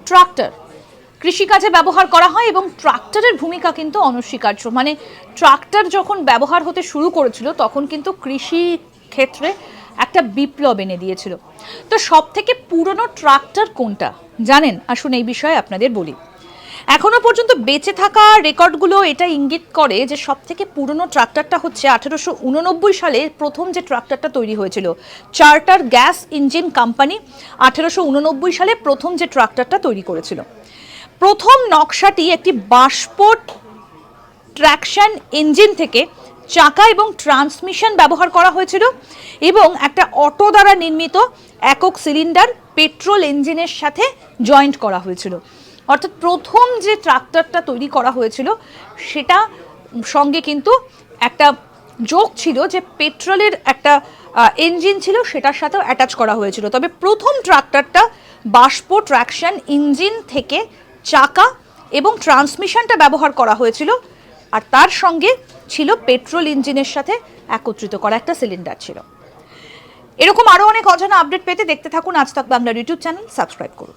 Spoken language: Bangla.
ট্রাক্টর কৃষিকাজে ব্যবহার করা হয় এবং ট্রাক্টরের ভূমিকা কিন্তু অনস্বীকার্য। মানে ট্রাক্টর যখন ব্যবহার হতে শুরু করেছিল তখন কিন্তু কৃষি ক্ষেত্রে একটা বিপ্লব এনে দিয়েছিল। তো সব থেকে পুরনো ট্রাক্টর কোনটা জানেন? আসুন এই বিষয়ে আপনাদের বলি। এখনো পর্যন্ত বেঁচে থাকা রেকর্ডগুলো এটা ইঙ্গিত করে যে সব থেকে পুরনো ট্রাক্টরটা হচ্ছে 1889 সালে প্রথম যে ট্রাক্টরটা তৈরি হয়েছিল, চার্টার গ্যাস ইঞ্জিন কোম্পানি 1889 সালে প্রথম যে ট্রাক্টরটা তৈরি করেছিল। প্রথম নকশাটি একটি বাষ্প ট্র্যাকশন ইঞ্জিন থেকে চাকা এবং ট্রান্সমিশন ব্যবহার করা হয়েছিল এবং একটা অটো দ্বারা নির্মিত একক সিলিন্ডার পেট্রোল ইঞ্জিনের সাথে জয়েন্ট করা হয়েছিল। অর্থাৎ প্রথম যে ট্রাক্টরটা তৈরি করা হয়েছিল সেটা সঙ্গে কিন্তু একটা যোগ ছিল যে পেট্রোলের একটা ইঞ্জিন ছিল, সেটার সাথেও অ্যাটাচ করা হয়েছিল। তবে প্রথম ট্রাক্টরটা বাষ্প ট্র্যাকশন ইঞ্জিন থেকে চাকা এবং ট্রান্সমিশনটা ব্যবহার করা হয়েছিল, আর তার সঙ্গে ছিল পেট্রোল ইঞ্জিনের সাথে একত্রিত করা একটা সিলিন্ডার ছিল। এরকম আরও অনেক অজানা আপডেট পেতে দেখতে থাকুন আজ তাক বাংলার ইউটিউব চ্যানেল, সাবস্ক্রাইব করুন।